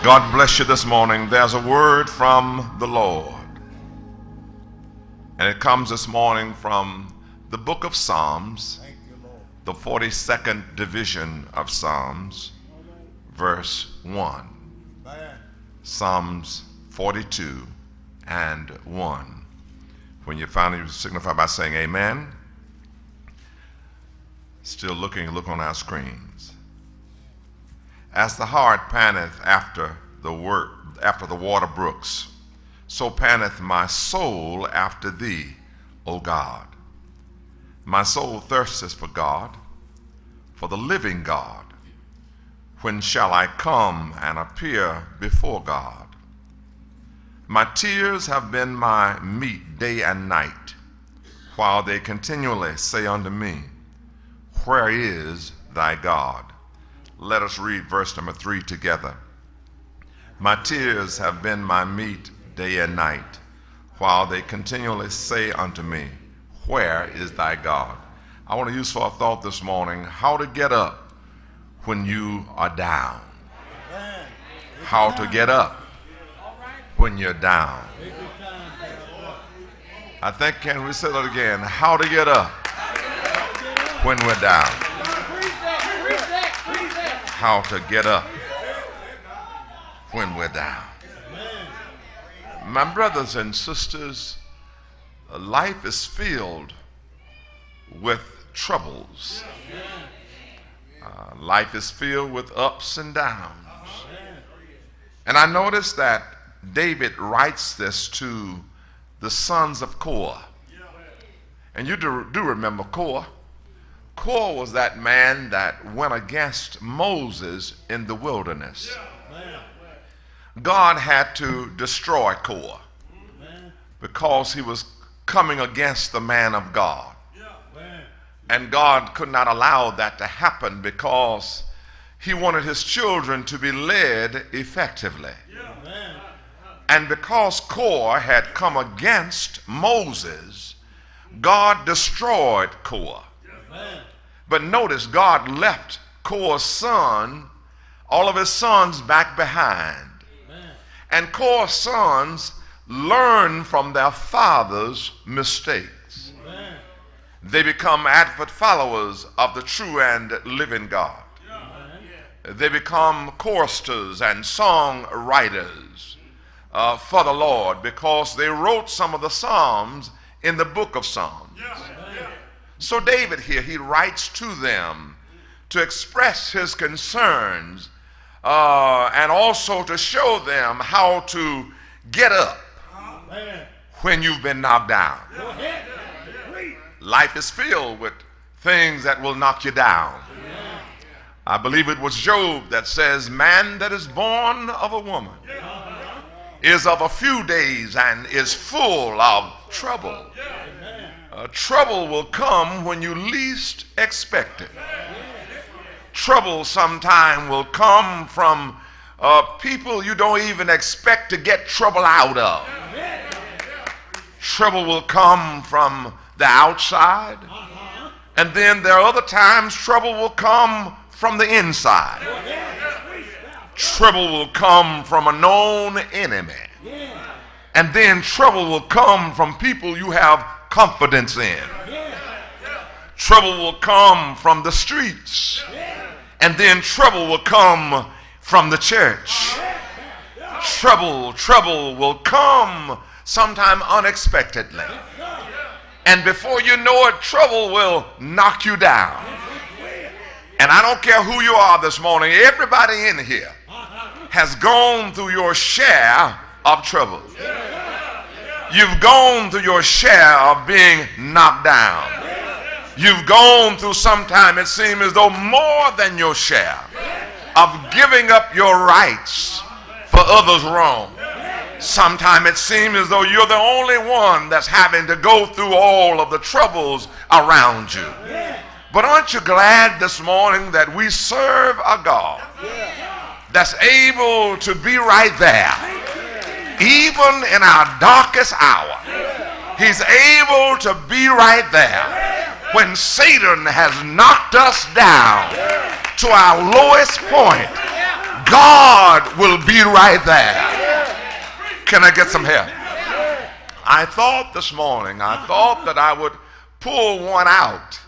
God bless you this morning. There's a word from the Lord. And it comes this morning from the book of Psalms, the 42nd division of Psalms, verse 1. Psalms 42 and 1. When you finally signify by saying amen. Still looking, look on our screens. As the hart panteth after the water brooks, so panteth my soul after thee, O God. My soul thirsteth for God, for the living God. When shall I come and appear before God? My tears have been my meat day and night, while they continually say unto me, where is thy God? Let us read verse number 3 together. My tears have been my meat day and night, while they continually say unto me, where is thy God? I want to use for a thought this morning how to get up when you are down. How to get up when you're down. I think, can we say that again? How to get up when we're down. How to get up when we're down. My brothers and sisters, life is filled with troubles. Life is filled with ups and downs. And I noticed that David writes this to the sons of Korah. And you do remember Korah. Korah was that man that went against Moses in the wilderness. God had to destroy Korah because he was coming against the man of God. And God could not allow that to happen because he wanted his children to be led effectively. And because Korah had come against Moses, God destroyed Korah. But notice, God left Korah's son, all of his sons back behind. And Korah's sons learned from their father's mistakes. They become avid followers of the true and living God. They become choristers and song writers for the Lord because they wrote some of the Psalms in the book of Psalms. So David here, he writes to them to express his concerns and also to show them how to get up when you've been knocked down. Life is filled with things that will knock you down. I believe it was Job that says, man that is born of a woman is of a few days and is full of trouble. Trouble will come when you least expect it. Trouble sometime will come from people you don't even expect to get trouble out of. Trouble will come from the outside, and then there are other times trouble will come from the inside. Trouble will come from a known enemy, and then trouble will come from people you have confidence in. Trouble will come from the streets, and then trouble will come from the church. Trouble will come sometime unexpectedly, and before you know it, trouble will knock you down. And I don't care who you are this morning, everybody in here has gone through your share of trouble. You've gone through your share of being knocked down. You've gone through, sometime it seems as though more than your share of giving up your rights for others' wrong. Sometimes it seems as though you're the only one that's having to go through all of the troubles around you. But aren't you glad this morning that we serve a God that's able to be right there, even in our darkest hour? He's able to be right there when Satan has knocked us down to our lowest point. God will be right there. Can I get some help? I thought this morning, I thought that I would pull one out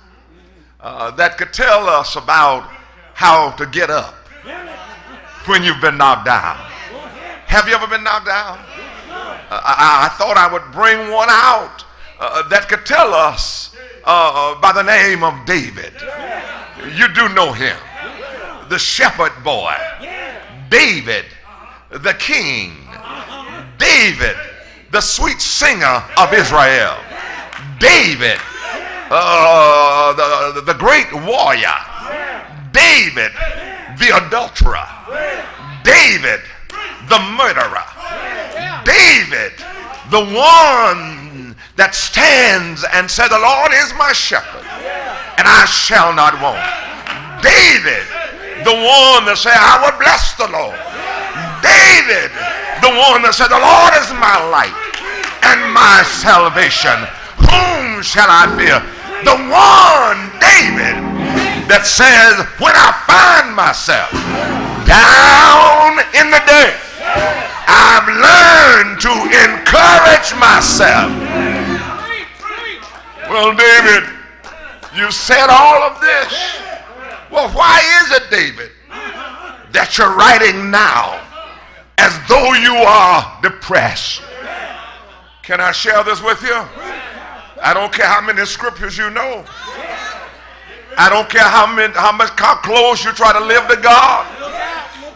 that could tell us about how to get up when you've been knocked down. Have you ever been knocked down? I thought I would bring one out that could tell us by the name of David. You do know him, the shepherd boy. David, the king. David, the sweet singer of Israel. David, the great warrior. David, the adulterer. David, the murderer. David, the one that stands and said, the Lord is my shepherd and I shall not want. David, the one that said, I will bless the Lord. David, the one that said, the Lord is my light and my salvation. Whom shall I fear? The one, David, that says, when I find myself down in the dirt, I've learned to encourage myself. Well, David, you said all of this. Well, why is it, David, that you're writing now as though you are depressed? Can I share this with you? I don't care how many scriptures you know. I don't care how close you try to live to God.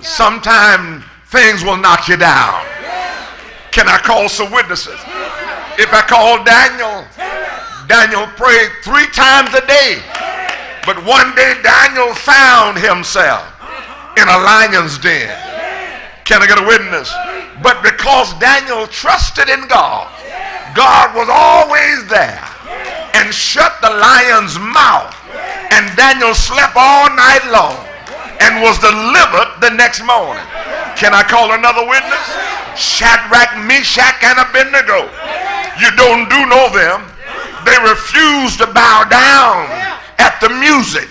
Sometimes things will knock you down. Can I call some witnesses? If I call Daniel, Daniel prayed 3 times a day. But one day Daniel found himself in a lion's den. Can I get a witness? But because Daniel trusted in God, God was always there and shut the lion's mouth. And Daniel slept all night long and was delivered the next morning. Can I call another witness? Shadrach, Meshach, and Abednego. You don't know them. They refuse to bow down at the music.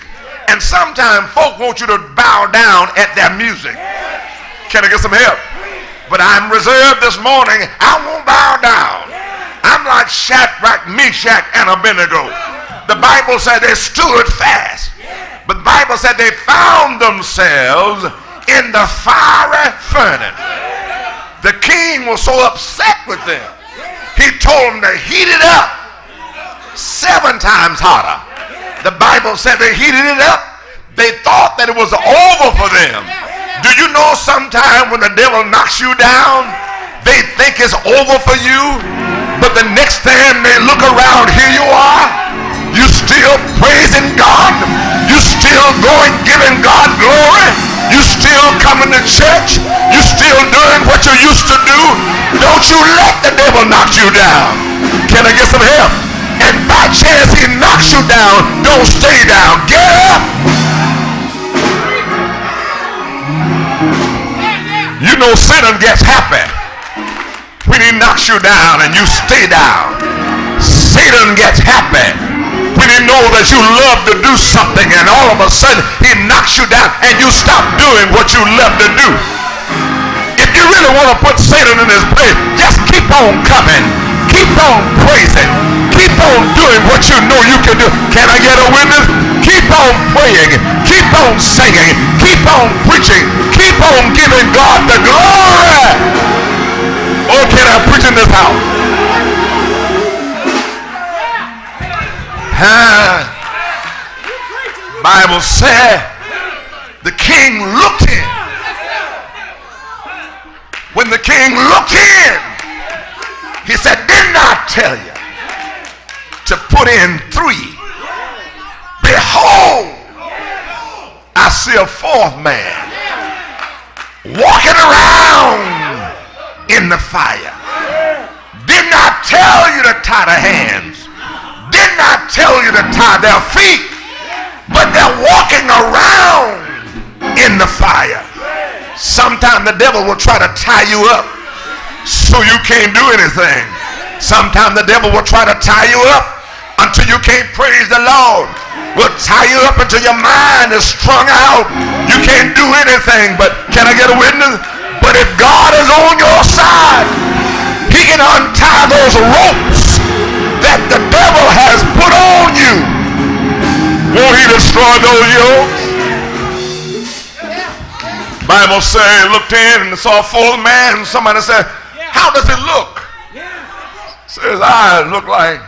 And sometimes folk want you to bow down at their music. Can I get some help? But I'm reserved this morning. I won't bow down. I'm like Shadrach, Meshach, and Abednego. The Bible said they stood fast. But the Bible said they found themselves in the fiery furnace. The king was so upset with them. He told them to heat it up 7 times hotter. The Bible said they heated it up. They thought that it was over for them. Do you know sometime when the devil knocks you down, they think it's over for you, but the next time they look around, here you are. You still praising God. You still going, giving God glory. You still coming to church. You still doing what you used to do. Don't you let the devil knock you down. Can I get some help? And by chance he knocks you down, don't stay down. Get up. You know Satan gets happy when he knocks you down and you stay down. Satan gets happy when he knows that you love to do something and all of a sudden he knocks you down and you stop doing what you love to do. If you really want to put Satan in his place, just keep on coming. Keep on praising. Keep on doing what you know you can do. Can I get a witness? Keep on praying. Keep on singing. Keep on preaching. Keep on giving God the glory. Oh, can I preach in this house? Bible said the king looked in. When the king looked in, he said, didn't I tell you to put in 3? Behold, I see a 4th man walking around in the fire. Didn't I tell you to tie their hands? Didn't I tell you to tie their feet? But they're walking around in the fire. Sometimes the devil will try to tie you up so you can't do anything. Sometimes the devil will try to tie you up until you can't praise the Lord. will tie you up until your mind is strung out. You can't do anything. But can I get a witness? But if God is on your side, he can untie those ropes that the devil has put on you. Won't he destroy those yokes? Bible said, looked in and saw a full man. Somebody said, how does it look? His eyes look like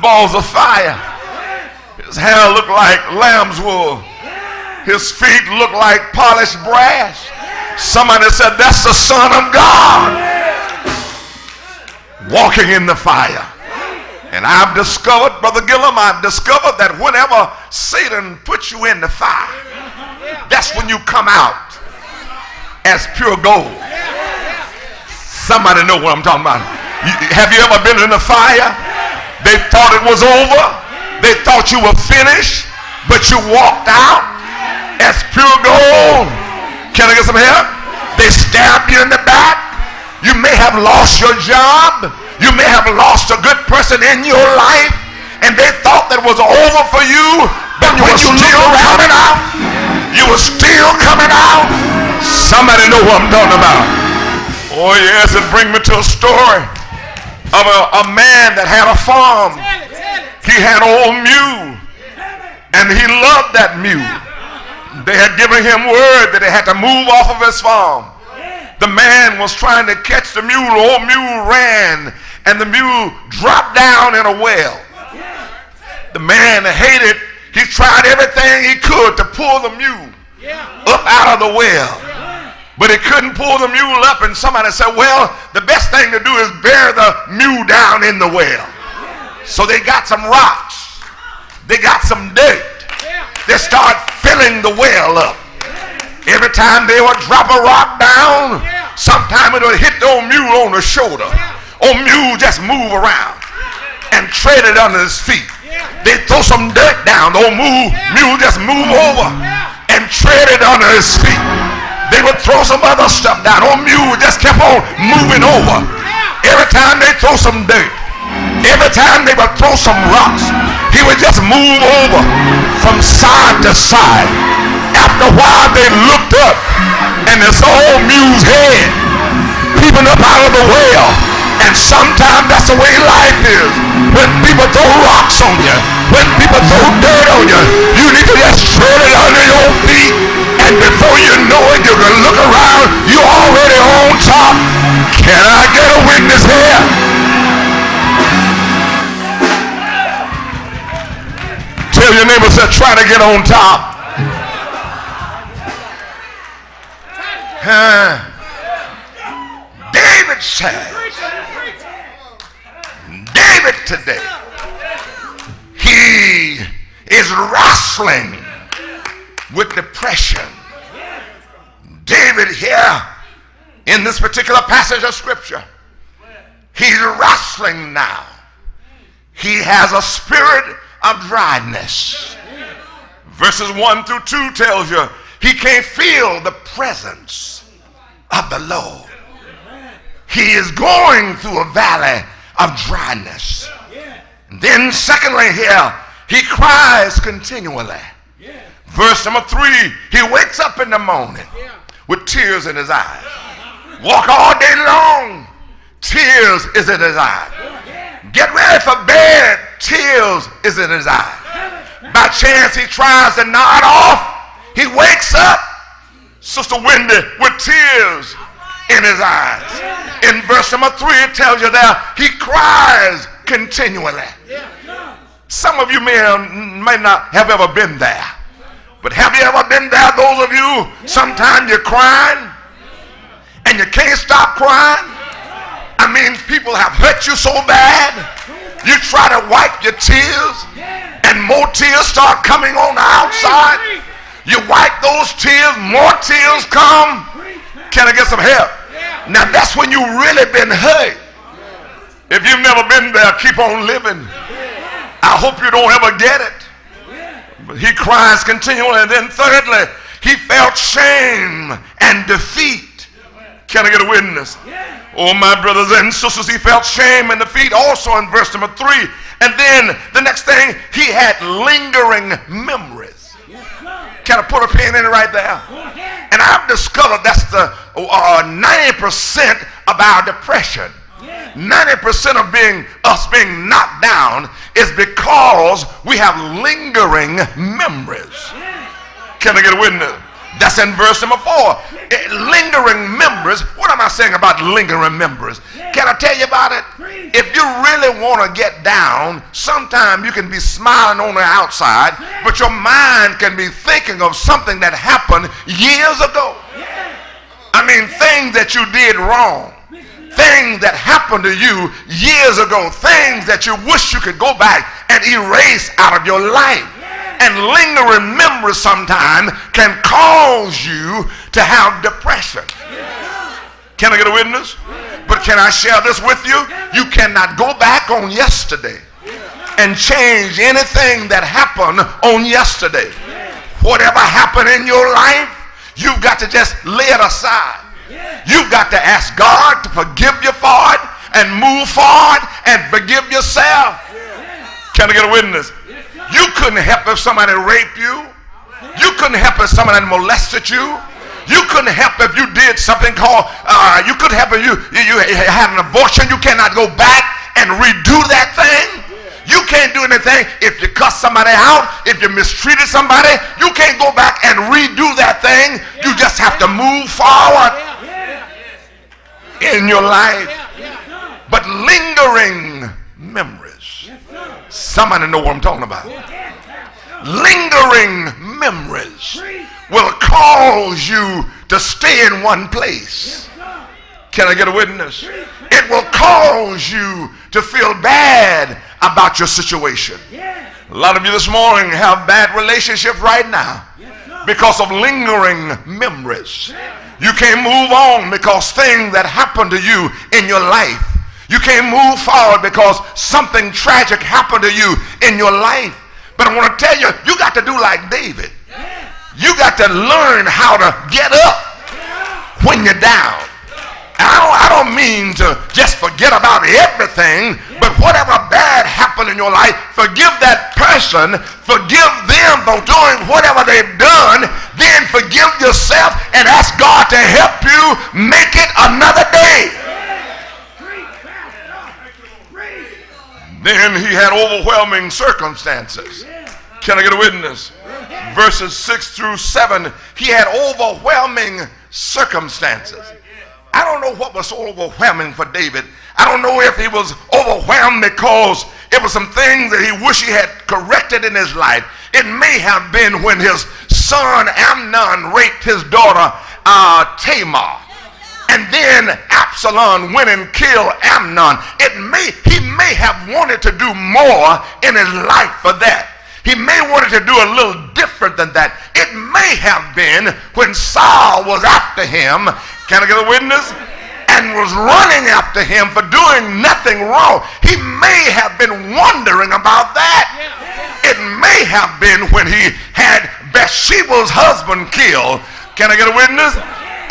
balls of fire. His hair looked like lamb's wool. His feet look like polished brass. Somebody said, that's the Son of God walking in the fire. And I've discovered, Brother Gillum, I've discovered that whenever Satan puts you in the fire, that's when you come out as pure gold. Somebody know what I'm talking about. Have you ever been in the fire? They thought it was over. They thought you were finished, but you walked out as pure gold. Can I get some help? They stabbed you in the back. You may have lost your job. You may have lost a good person in your life, and they thought that was over for you, but when you still coming out, you were still coming out. Somebody know what I'm talking about. Oh yes, it brings me to a story of a man that had a farm. He had an old mule, and he loved that mule. They had given him word that they had to move off of his farm. The man was trying to catch the mule. The old mule ran, and the mule dropped down in a well. The man hated. He tried everything he could to pull the mule up out of the well, but he couldn't pull the mule up. And somebody said, well, the best thing to do is bury the mule down in the well. So they got some rocks. They got some dirt. They start filling the well up. Every time they would drop a rock down, sometime it would hit the old mule on the shoulder. Old mule just move around and tread it under his feet. They throw some dirt down. The old mule just move over and tread it under his feet. They would throw some other stuff down. Old mule just kept on moving over. Every time they throw some dirt, every time they would throw some rocks, he would just move over from side to side. After a while, they looked up, and they saw old mule's head peeping up out of the well. And sometimes that's the way life is. When people throw rocks on you, when people throw dirt on you, you need to just tread it under your feet. And before you know it, you can look around, you're already on top. Can I get a witness here? Tell your neighbor, say, try to get on top. David said, David today, he is wrestling with depression. David here in this particular passage of scripture, he's wrestling now. He has a spirit of dryness. Verses 1 through 2 tells you he can't feel the presence of the Lord. He is going through a valley of dryness. And then secondly here, he cries continually. Verse number 3, he wakes up in the morning with tears in his eyes. Walk all day long, tears is in his eyes. Get ready for bed, tears is in his eyes. By chance he tries to nod off, he wakes up, Sister Wendy, with tears in his eyes. In verse number 3 it tells you that he cries continually. Some of you may not have ever been there, but have you ever been there? Those of you, sometimes you're crying and you can't stop crying. I mean, people have hurt you so bad, you try to wipe your tears and more tears start coming on the outside. You wipe those tears, more tears come. Can I get some help? Now that's when you really been hurt. If you've never been there, keep on living. I hope you don't ever get it. But he cries continually. And then thirdly, he felt shame and defeat. Can I get a witness? Oh, my brothers and sisters, he felt shame and defeat also in verse number 3. And then the next thing, he had lingering memories. Can I put a pin in it right there? And I've discovered that's the 90% of our depression. 90% of us being knocked down is because we have lingering memories. Can I get a witness? That's in verse number 4. Lingering memories. What am I saying about lingering memories? Can I tell you about it? If you really want to get down, sometimes you can be smiling on the outside, but your mind can be thinking of something that happened years ago. I mean, things that you did wrong. Things that happened to you years ago. Things that you wish you could go back and erase out of your life. And lingering memories sometimes can cause you to have depression. Can I get a witness? But can I share this with you? You cannot go back on yesterday and change anything that happened on yesterday. Whatever happened in your life, you've got to just lay it aside. You've got to ask God to forgive you for it and move forward and forgive yourself. Can I get a witness? You couldn't help if somebody raped you. You couldn't help if somebody molested you. You couldn't help if you did something called, you couldn't help if you had an abortion. You cannot go back and redo that thing. You can't do anything if you cuss somebody out, if you mistreated somebody. You can't go back and redo that thing. You just have to move forward in your life. But lingering memories. Somebody know what I'm talking about. Lingering memories will cause you to stay in one place. Can I get a witness? It will cause you to feel bad about your situation. A lot of you this morning have bad relationships right now because of lingering memories. You can't move on because things that happened to you in your life. You can't move forward because something tragic happened to you in your life. But I want to tell you, you got to do like David. You got to learn how to get up when you're down. I don't mean to just forget about everything, but whatever bad happened in your life, forgive that person, forgive them for doing whatever they've done, then forgive yourself and ask God to help you make it another day. Then he had overwhelming circumstances. Can I get a witness? Verses 6 through 7, he had overwhelming circumstances. I don't know what was so overwhelming for David. I don't know if he was overwhelmed because it was some things that he wished he had corrected in his life. It may have been when his son Amnon raped his daughter Tamar. And then Absalom went and killed Amnon. He may have wanted to do more in his life for that. He may wanted to do a little different than that. It may have been when Saul was after him, can I get a witness? And was running after him for doing nothing wrong. He may have been wondering about that. It may have been when he had Bathsheba's husband killed. Can I get a witness?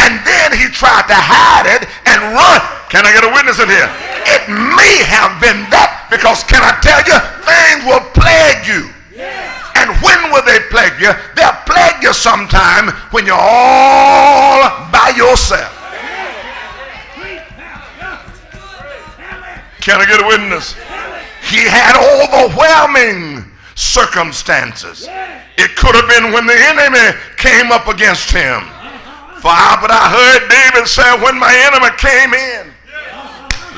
And then he tried to hide it and run. Can I get a witness in here? It may have been that, because can I tell you, things will plague you. And when will they plague you? They'll plague you sometime when you're all by yourself. Can I get a witness? He had overwhelming circumstances. It could have been when the enemy came up against him. But I heard David say, when my enemy came in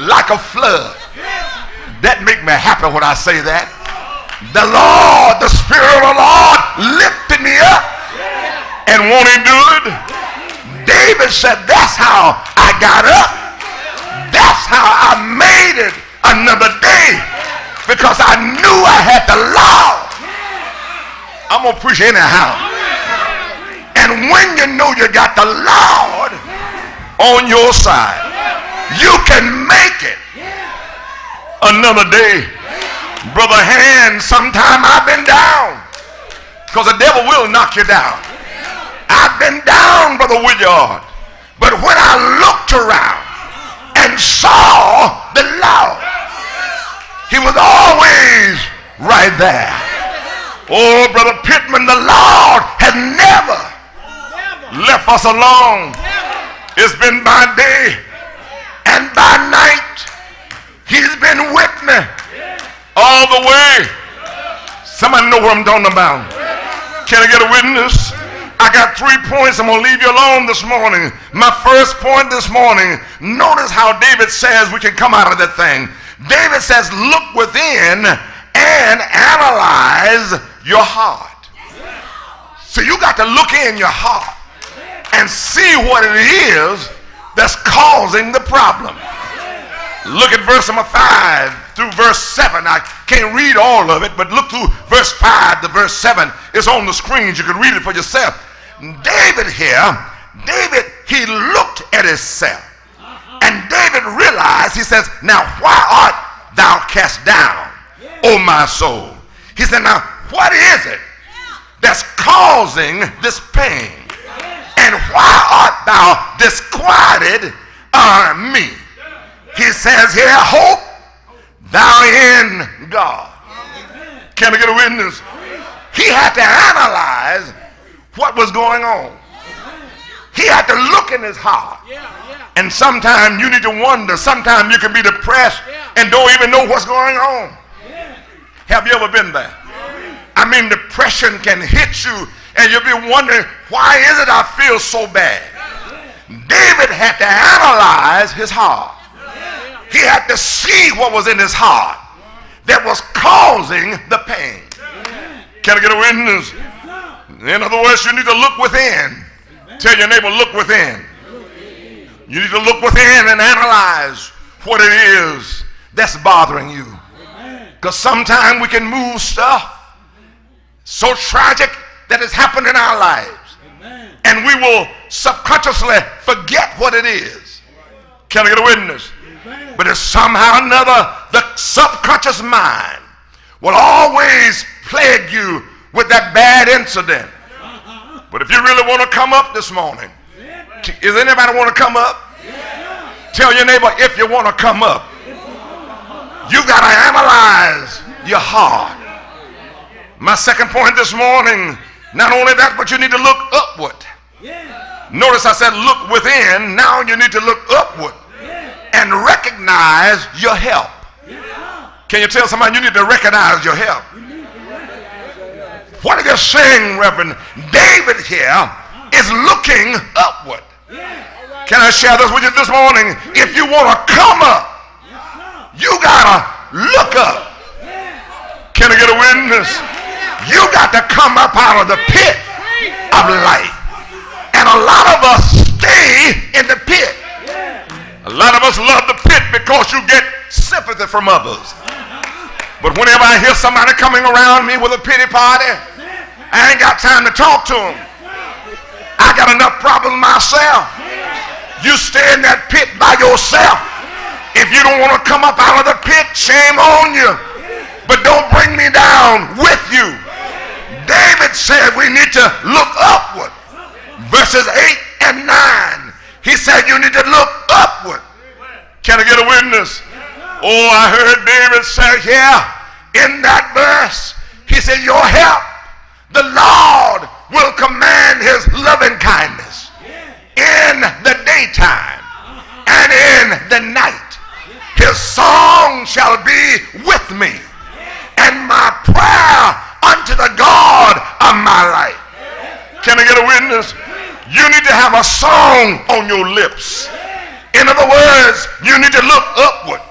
like a flood. That make me happy when I say that. The Lord, the Spirit of the Lord lifted me up. And won't he do it? David said, that's how I got up. That's how I made it another day. Because I knew I had the Lord. I'm going to preach anyhow. And when you know you got the Lord on your side, you can make it another day. Brother Hand, sometime I've been down, because the devil will knock you down. I've been down, Brother Willard. But when I looked around and saw the Lord, he was always right there. Oh, Brother Pittman, the Lord has never left us alone. It's been by day and by night. He's been with me all the way. Somebody know what I'm talking about. Can I get a witness? I got 3 points. I'm going to leave you alone this morning. My first point this morning, notice how David says we can come out of that thing. David says, look within and analyze your heart. So you got to look in your heart and see what it is that's causing the problem. Look at verse number 5 through verse 7. I can't read all of it, but look through verse 5 to verse 7. It's on the screens. You can read it for yourself. David here, he looked at himself. And David realized, he says, now why art thou cast down, O my soul? He said, now what is it that's causing this pain? And why art thou disquieted on me? He says here, hope thou in God. Can I get a witness? He had to analyze what was going on. He had to look in his heart. And sometimes you need to wonder. Sometimes you can be depressed and don't even know what's going on. Have you ever been there? I mean, depression can hit you and you'll be wondering, why is it I feel so bad? David had to analyze his heart. He had to see what was in his heart that was causing the pain. Can I get a witness? In other words, you need to look within. Tell your neighbor, look within. You need to look within and analyze what it is that's bothering you. Because sometimes we can move stuff so tragic that has happened in our lives. And we will subconsciously forget what it is. Can I get a witness? But it's somehow or another, the subconscious mind will always plague you with that bad incident. But if you really want to come up this morning, does anybody want to come up? Tell your neighbor, if you want to come up, you got to analyze your heart. My second point this morning, not only that, but you need to look upward. Notice I said look within. Now you need to look upward and recognize your help. Can you tell somebody you need to recognize your help? What are you saying, Reverend? David here is looking upward. Can I share this with you this morning? If you want to come up, you gotta look up. Can I get a witness? You got to come up out of the pit of life. And a lot of us stay in the pit. A lot of us love the pit because you get sympathy from others. But whenever I hear somebody coming around me with a pity party, I ain't got time to talk to them. I got enough problems myself. You stay in that pit by yourself. If you don't want to come up out of the pit, shame on you. But don't bring me down with you. David said we need to look upward. Verses 8 and 9. He said you need to look upward. Can I get a witness? Oh, I heard David say here in that verse, he said, your help, the Lord will command his loving kindness in the daytime and in the night. His song shall be with me and my prayer unto the God of my life. Can I get a witness? You need to have a song on your lips. In other words, you need to look upward.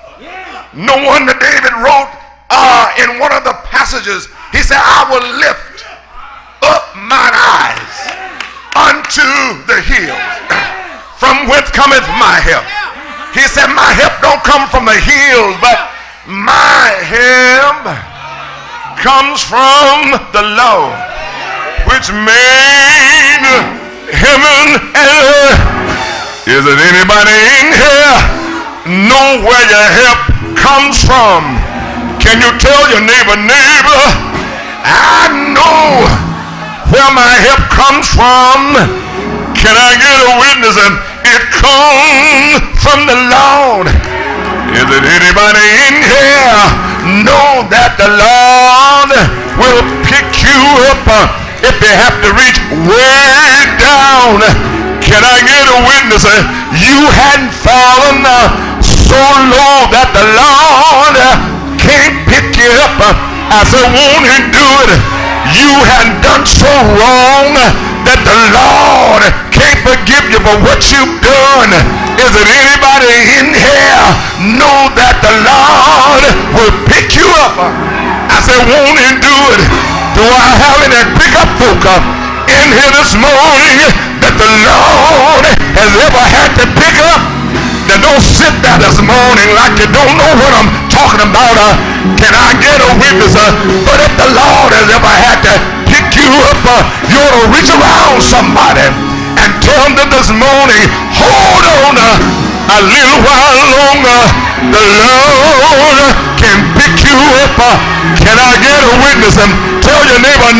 No wonder David wrote in one of the passages, he said, I will lift up mine eyes unto the hills, from whence cometh my help. He said, my help don't come from the hills, but my help comes from the Lord, which made heaven and earth. Is it anybody in here know where your help comes from? Can you tell your neighbor, I know where my help comes from? Can I get a witness? And it comes from the Lord. Is it anybody in here know that the Lord will pick you up if you have to reach way down? Can I get a witness? You hadn't fallen so low that the Lord can't pick you up. I said, won't he do it? You hadn't done so wrong that the Lord can't forgive you for what you've done. Is it anybody in here know that the Lord will pick you up? I said, won't he do it? Do I have any pickup folk in here this morning that the Lord has ever had to pick up? Now don't sit there this morning like you don't know what I'm talking about. Can I get a witness? But if the Lord has ever had to pick you up, you ought to reach around somebody and tell them this morning, hold on a little while longer. The Lord can pick you up. Can I get a witness? And tell your neighbor,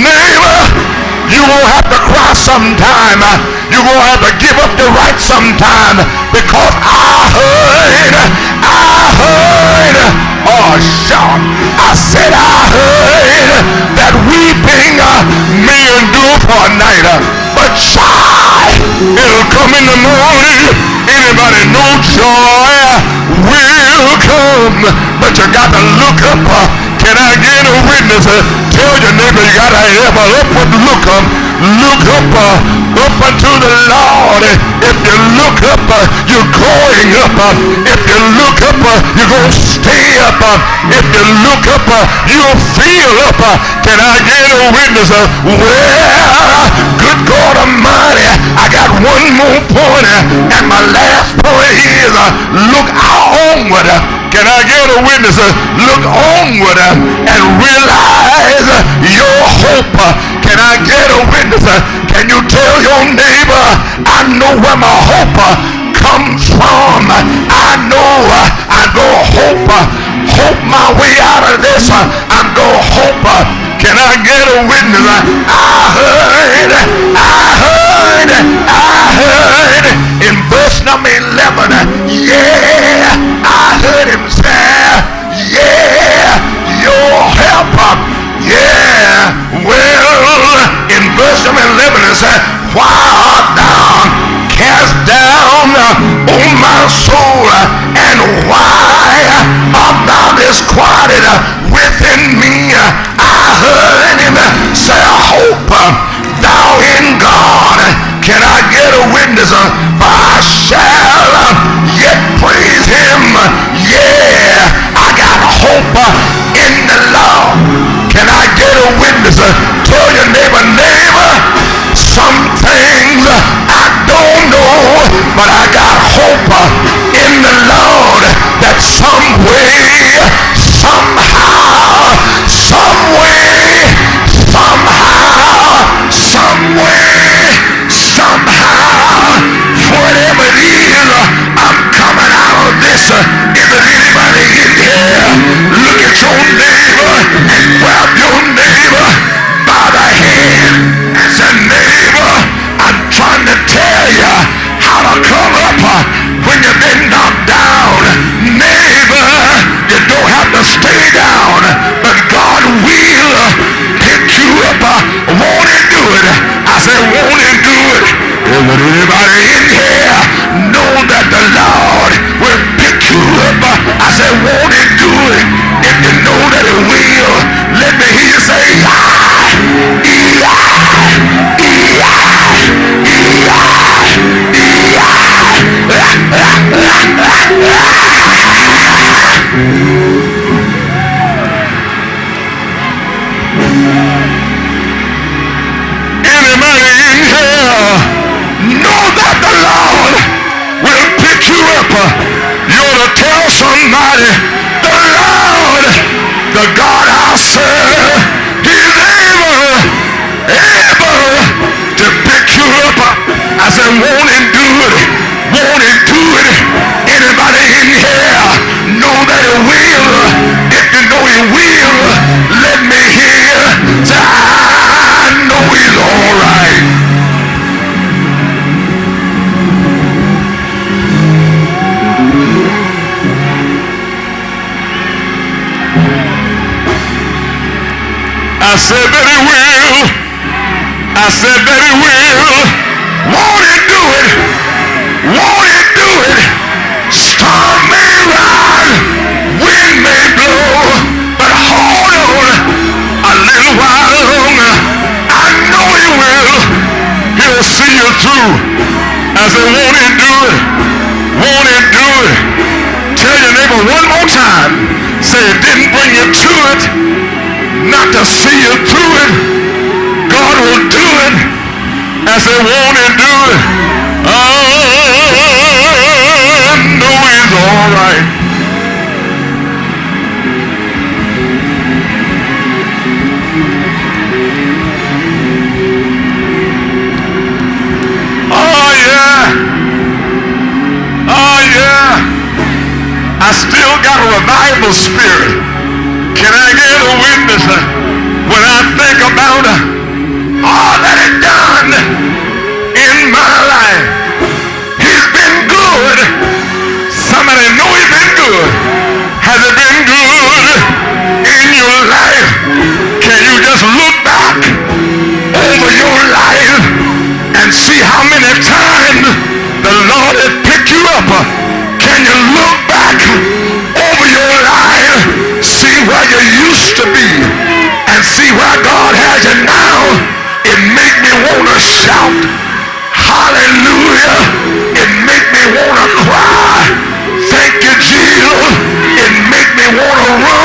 you won't have to cry sometime. You're going to have to give up the right sometime, because I heard, oh shout, I said I heard that weeping may endure for a night, but joy, it'll come in the morning. Anybody know joy will come, but you got to look up. Can I get a witness? Tell your neighbor you got to have an upward look up. Look up unto the Lord. If you look up, you're going up. If you look up, you're going to stay up. If you look up, you'll feel up. Can I get a witness? Well, good God Almighty, I got one more point, and my last point is look onward. Can I get a witness? Look onward and realize your hope. Can I get a witness? Can you tell your neighbor, I know where my hope comes from. I know I'm going to hope my way out of this. I'm going to hope. Can I get a witness? I heard in verse number 11, yeah, I heard him say, yeah, your help, yeah. Well, in verse number 11 it said, why art thou cast down, O my soul, and why art thou disquieted within me? I heard him say, hope thou in God. Can I get a witness? For I shall yet praise him. Yeah, I got hope in the Lord. Can I get a witness? Tell your neighbor, some things I don't know, but I got hope in the Lord that some way, somehow, some way, somehow, some way, somehow, whatever it is, I'm coming out of this. Is there anybody in here? Look at your neighbor and grab your neighbor by the hand and say, neighbor, I'm trying to tell you how to come up when you've been knocked down. Neighbor, you don't have to stay down, but God will pick you up. Won't he do it? I said, won't he do it? Is there anybody in here know that the Lord will pick you up? I said, won't he do it? If you know that he will, let me hear you say, anybody in here know that the Lord will pick you up? You ought to tell somebody, the Lord, the God I serve, he's able to pick you up. I said, won't he do it? Won't he do it? Anybody in here know that he will? If you know he will, let me hear. Say, I know he's all right. said that he will. I said that he will. Won't he do it? Won't he do it? Storm may rise, wind may blow, but hold on a little while longer. I know he will. He'll see you through. I said, won't he do it? Won't he do it? Tell your neighbor one more time. Say it didn't bring you to it, not to see you through it. God will do it. I said, won't he do it? I know he's all right. Oh yeah. Oh yeah. I still got a revival spirit. Can I get a witness when I think about all that he's done in my life? He's been good. Somebody know he's been good. Has it been good in your life? Can you just look back over your life and see how many times the Lord has picked you up? Can you look back over your life, see where you used to be, and see where God has you now? It make me want to shout, hallelujah. It make me want to cry, thank you, Jesus. It make me want to run.